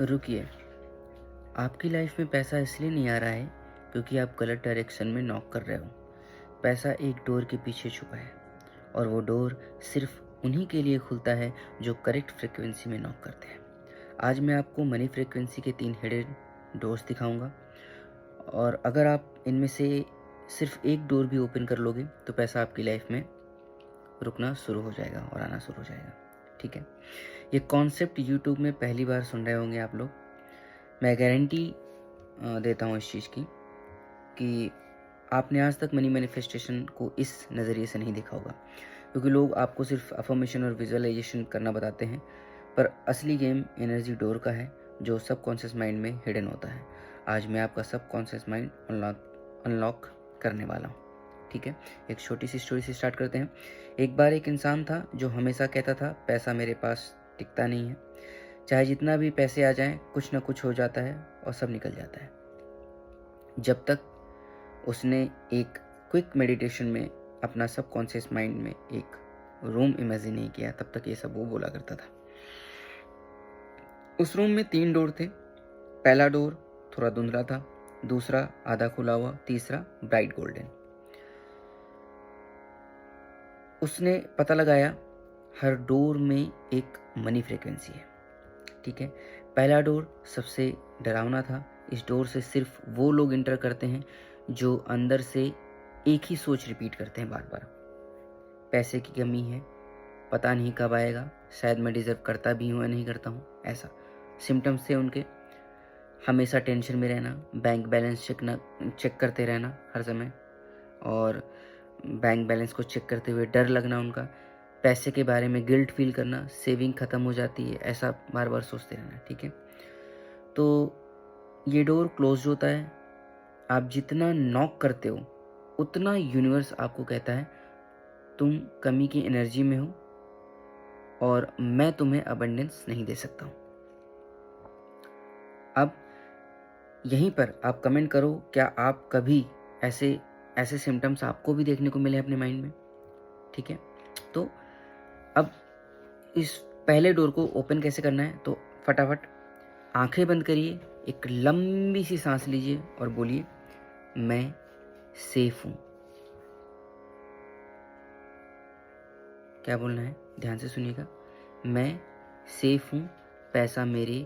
रुकिए, आपकी लाइफ में पैसा इसलिए नहीं आ रहा है क्योंकि आप गलत डायरेक्शन में नॉक कर रहे हो। पैसा एक डोर के पीछे छुपा है और वो डोर सिर्फ उन्हीं के लिए खुलता है जो करेक्ट फ्रिक्वेंसी में नॉक करते हैं। आज मैं आपको मनी फ्रिक्वेंसी के 3 हिडन डोर्स दिखाऊंगा और अगर आप इनमें से सिर्फ एक डोर भी ओपन कर लोगे तो पैसा आपकी लाइफ में रुकना शुरू हो जाएगा और आना शुरू हो जाएगा। ठीक है, ये कॉन्सेप्ट यूट्यूब में पहली बार सुन रहे होंगे आप लोग। मैं गारंटी देता हूँ इस चीज़ की कि आपने आज तक मनी मैनिफेस्टेशन को इस नज़रिए से नहीं देखा होगा, क्योंकि लोग आपको सिर्फ अफर्मेशन और विजुअलाइजेशन करना बताते हैं, पर असली गेम एनर्जी डोर का है जो सबकॉन्शियस माइंड में हिडन होता है। आज मैं आपका सबकॉन्शियस माइंड अनलॉक करने वाला हूँ। ठीक है, एक छोटी सी स्टोरी से स्टार्ट करते हैं। एक बार एक इंसान था जो हमेशा कहता था पैसा मेरे पास टिकता नहीं है, चाहे जितना भी पैसे आ जाएं कुछ ना कुछ हो जाता है और सब निकल जाता है। जब तक उसने एक क्विक मेडिटेशन में अपना सबकॉन्शियस माइंड में एक रूम इमेजिन नहीं किया, तब तक ये सब वो बोला करता था। उस रूम में 3 डोर थे। पहला डोर थोड़ा धुंधला था, दूसरा आधा खुला हुआ, तीसरा ब्राइट गोल्डन। उसने पता लगाया हर डोर में एक मनी फ्रीक्वेंसी है। ठीक है, पहला डोर सबसे डरावना था। इस डोर से सिर्फ वो लोग इंटर करते हैं जो अंदर से एक ही सोच रिपीट करते हैं बार बार। पैसे की कमी है, पता नहीं कब आएगा, शायद मैं डिजर्व करता भी हूँ या नहीं करता हूँ, ऐसा सिम्टम्स थे उनके। हमेशा टेंशन में रहना, बैंक बैलेंस चेक करते रहना हर समय, और बैंक बैलेंस को चेक करते हुए डर लगना उनका, पैसे के बारे में गिल्ट फील करना, सेविंग ख़त्म हो जाती है, ऐसा बार बार सोचते रहना। ठीक है, तो ये डोर क्लोज होता है। आप जितना नॉक करते हो उतना यूनिवर्स आपको कहता है तुम कमी की एनर्जी में हो और मैं तुम्हें अबंडेंस नहीं दे सकता हूँ। अब यहीं पर आप कमेंट करो, क्या आप कभी ऐसे ऐसे सिम्टम्स आपको भी देखने को मिले अपने माइंड में? ठीक है, तो अब इस पहले डोर को ओपन कैसे करना है, तो फटाफट आंखें बंद करिए, एक लंबी सी सांस लीजिए और बोलिए मैं सेफ हूं। क्या बोलना है, ध्यान से सुनिएगा। मैं सेफ हूं, पैसा मेरी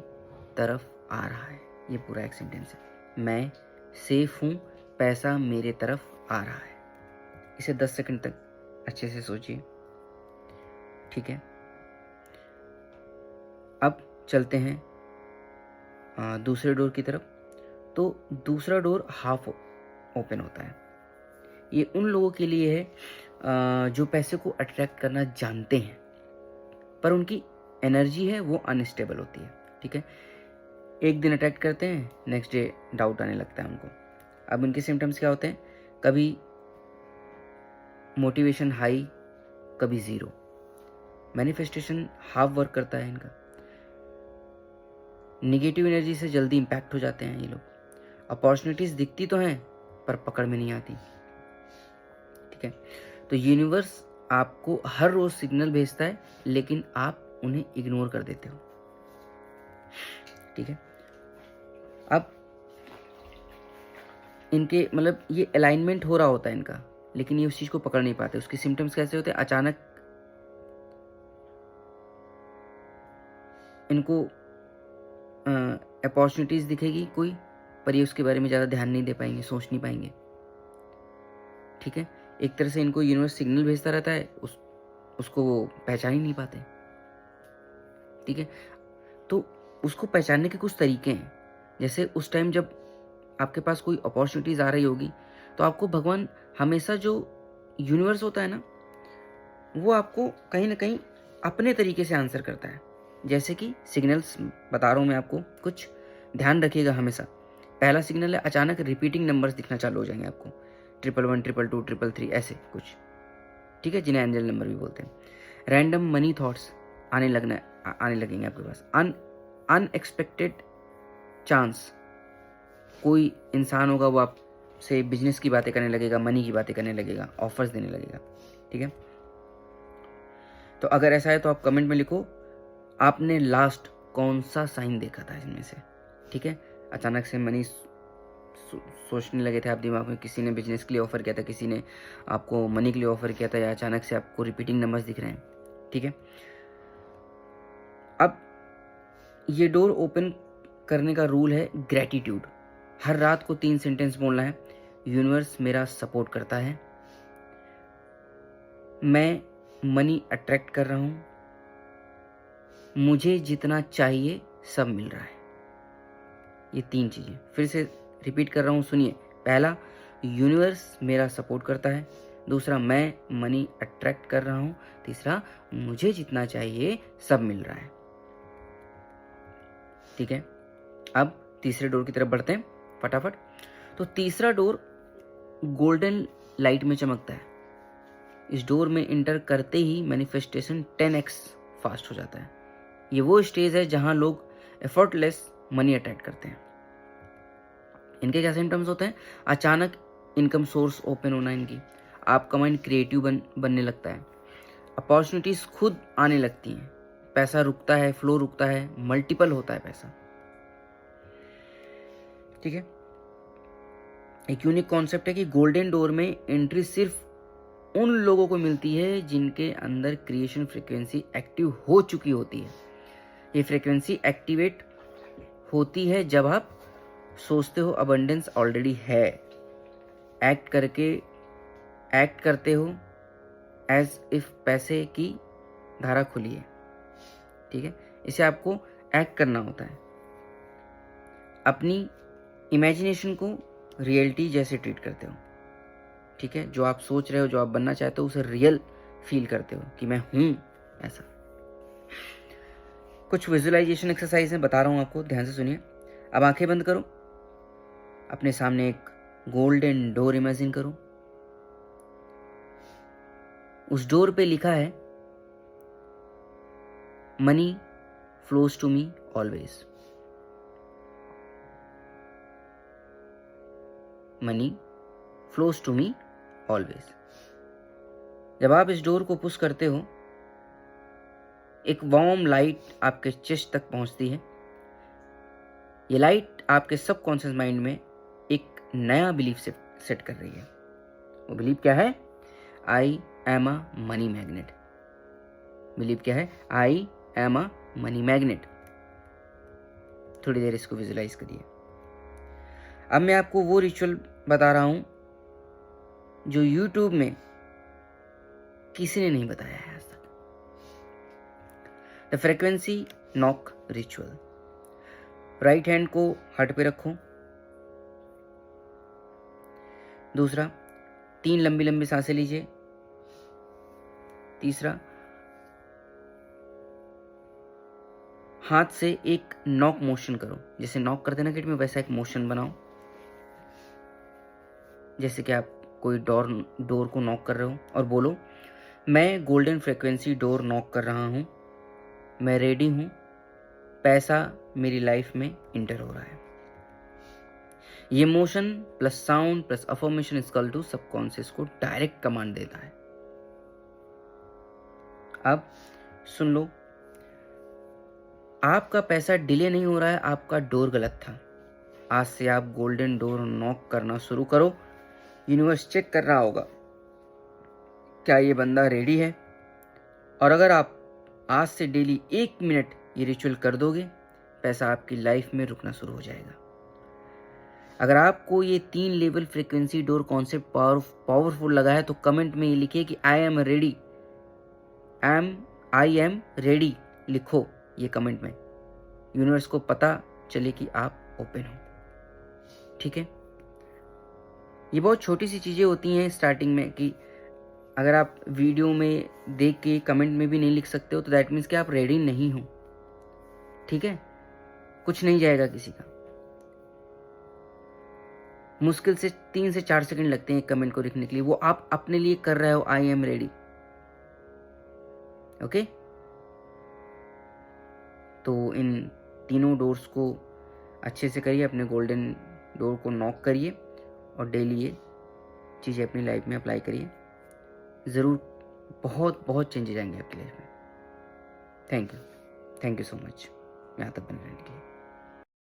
तरफ आ रहा है। ये पूरा एक सेंटेंस है। मैं सेफ हूं, पैसा मेरे तरफ आ रहा है। इसे 10 सेकंड तक अच्छे से सोचिए। ठीक है, अब चलते हैं दूसरे डोर की तरफ। तो दूसरा डोर हाफ ओपन होता है। ये उन लोगों के लिए है जो पैसे को अट्रैक्ट करना जानते हैं, पर उनकी एनर्जी है वो अनस्टेबल होती है। ठीक है, एक दिन अट्रैक्ट करते हैं, नेक्स्ट डे डाउट आने लगता है उनको। अब इनके सिम्टम्स क्या होते हैं? कभी मोटिवेशन हाई, कभी ज़ीरो। मैनिफेस्टेशन हाफ वर्क करता है इनका। निगेटिव एनर्जी से जल्दी इम्पैक्ट हो जाते हैं ये लोग। अपॉर्चुनिटीज़ दिखती तो हैं पर पकड़ में नहीं आती। ठीक है, तो यूनिवर्स आपको हर रोज सिग्नल भेजता है लेकिन आप उन्हें इग्नोर कर देते हो। ठीक है, अब इनके मतलब ये अलाइनमेंट हो रहा होता है इनका, लेकिन ये उस चीज को पकड़ नहीं पाते। उसके सिम्टम्स कैसे होते हैं? अचानक इनको अपॉर्चुनिटीज दिखेगी कोई, पर ये उसके बारे में ज़्यादा ध्यान नहीं दे पाएंगे, सोच नहीं पाएंगे। ठीक है, एक तरह से इनको यूनिवर्स सिग्नल भेजता रहता है, उसको वो पहचान ही नहीं पाते। ठीक है, तो उसको पहचानने के कुछ तरीके हैं। जैसे उस टाइम जब आपके पास कोई अपॉर्चुनिटीज आ रही होगी तो आपको भगवान हमेशा, जो यूनिवर्स होता है ना, वो आपको कहीं ना कहीं अपने तरीके से आंसर करता है। जैसे कि सिग्नल्स बता रहा हूँ मैं आपको, कुछ ध्यान रखिएगा हमेशा। पहला सिग्नल है अचानक रिपीटिंग नंबर्स दिखना चालू हो जाएंगे आपको, 1111, 222, 333 ऐसे कुछ। ठीक है, जिन्हें एंजल नंबर भी बोलते हैं। रैंडम मनी थॉट्स आने लगेंगे आपके पास। अनएक्सपेक्टेड चांस, कोई इंसान होगा वो आपसे बिजनेस की बातें करने लगेगा, मनी की बातें करने लगेगा, ऑफर्स देने लगेगा। ठीक है, तो अगर ऐसा है तो आप कमेंट में लिखो आपने लास्ट कौन सा साइन देखा था इनमें से, ठीक है। अचानक से मनी सोचने लगे थे आप दिमाग में, किसी ने बिजनेस के लिए ऑफर किया था, किसी ने आपको मनी के लिए ऑफर किया था, या अचानक से आपको रिपीटिंग नंबर्स दिख रहे हैं, ठीक है। अब ये डोर ओपन करने का रूल है ग्रैटिट्यूड। हर रात को 3 सेंटेंस बोलना है। यूनिवर्स मेरा सपोर्ट करता है, मैं मनी अट्रैक्ट कर रहा हूं, मुझे जितना चाहिए सब मिल रहा है। ये 3 चीजें फिर से रिपीट कर रहा हूं, सुनिए। पहला, यूनिवर्स मेरा सपोर्ट करता है। दूसरा, मैं मनी अट्रैक्ट कर रहा हूं। तीसरा, मुझे जितना चाहिए सब मिल रहा है, ठीक है। अब तीसरे डोर की तरफ बढ़ते हैं फटाफट। तो तीसरा डोर गोल्डन लाइट में चमकता है। इस डोर में इंटर करते ही मैनिफेस्टेशन 10x फास्ट हो जाता है। ये वो स्टेज है जहां लोग एफर्टलेस मनी अट्रैक्ट करते हैं। इनके क्या सिम्टम्स होते हैं? अचानक इनकम सोर्स ओपन होना इनकी, आपका माइंड क्रिएटिव बनने लगता है, अपॉर्चुनिटीज खुद आने लगती हैं, पैसा रुकता है, फ्लो रुकता है, मल्टीपल होता है पैसा, ठीक है। एक यूनिक कॉन्सेप्ट है कि गोल्डन डोर में एंट्री सिर्फ उन लोगों को मिलती है जिनके अंदर क्रिएशन फ्रीक्वेंसी एक्टिव हो चुकी होती है। ये फ्रीक्वेंसी एक्टिवेट होती है जब आप सोचते हो अबंडेंस ऑलरेडी है, एक्ट करते हो एज इफ पैसे की धारा खुली है, ठीक है। इसे आपको एक्ट करना होता है, अपनी इमेजिनेशन को रियलिटी जैसे ट्रीट करते हो, ठीक है। जो आप सोच रहे हो, जो आप बनना चाहते हो, उसे रियल फील करते हो कि मैं हूं ऐसा। कुछ विजुअलाइजेशन एक्सरसाइज है, बता रहा हूं आपको, ध्यान से सुनिए। अब आंखें बंद करो, अपने सामने एक गोल्डन डोर इमेजिन करो। उस डोर पे लिखा है money flows to me always. Money flows to me always. जब आप इस डोर को पुश करते हो, एक वार्म लाइट आपके चेस्ट तक पहुंचती है। ये लाइट आपके सबकॉन्शियस माइंड में एक नया बिलीफ सेट कर रही है। वो बिलीफ क्या है? I am a money magnet. Belief क्या है? I am a money magnet. थोड़ी देर इसको विजुलाइज करिए। अब मैं आपको वो रिचुअल बता रहा हूं जो YouTube में किसी ने नहीं बताया है आज तक। The frequency knock ritual. Right hand को हार्ट पे रखो। दूसरा, 3 लंबी लंबी सांसें लीजिए। तीसरा, हाथ से एक नॉक मोशन करो, जैसे नॉक करते ना गेट में, वैसा एक मोशन बनाओ, जैसे कि आप कोई डोर को नॉक कर रहे हो, और बोलो, मैं गोल्डन फ्रीक्वेंसी डोर नॉक कर रहा हूं, मैं रेडी हूं, पैसा मेरी लाइफ में इंटर हो रहा है। ये motion plus sound plus affirmation equal to subconscious को डायरेक्ट कमांड देता है। अब सुन लो, आपका पैसा डिले नहीं हो रहा है, आपका डोर गलत था। आज से आप गोल्डन डोर नॉक करना शुरू करो। यूनिवर्स चेक कर रहा होगा क्या ये बंदा रेडी है, और अगर आप आज से डेली 1 मिनट ये रिचुअल कर दोगे, पैसा आपकी लाइफ में रुकना शुरू हो जाएगा। अगर आपको ये 3 level frequency door concept powerful लगा है तो कमेंट में ये लिखिए कि आई एम रेडी लिखो ये कमेंट में। यूनिवर्स को पता चले कि आप ओपन हो, ठीक है। ये बहुत छोटी सी चीजें होती हैं स्टार्टिंग में, कि अगर आप वीडियो में देख के कमेंट में भी नहीं लिख सकते हो तो दैट मीन्स कि आप रेडी नहीं हो, ठीक है। कुछ नहीं जाएगा किसी का। मुश्किल से 3 से 4 सेकंड लगते हैं एक कमेंट को लिखने के लिए, वो आप अपने लिए कर रहे हो आई एम रेडी, ओके। तो इन तीनों डोर्स को अच्छे से करिए, अपने गोल्डन डोर को नॉक करिए और डेली ये चीज़ें अपनी लाइफ में अप्लाई करिए। ज़रूर बहुत बहुत चेंजेस आएंगे आपकी लाइफ में। Thank you so much. यहाँ तक बने रहने की।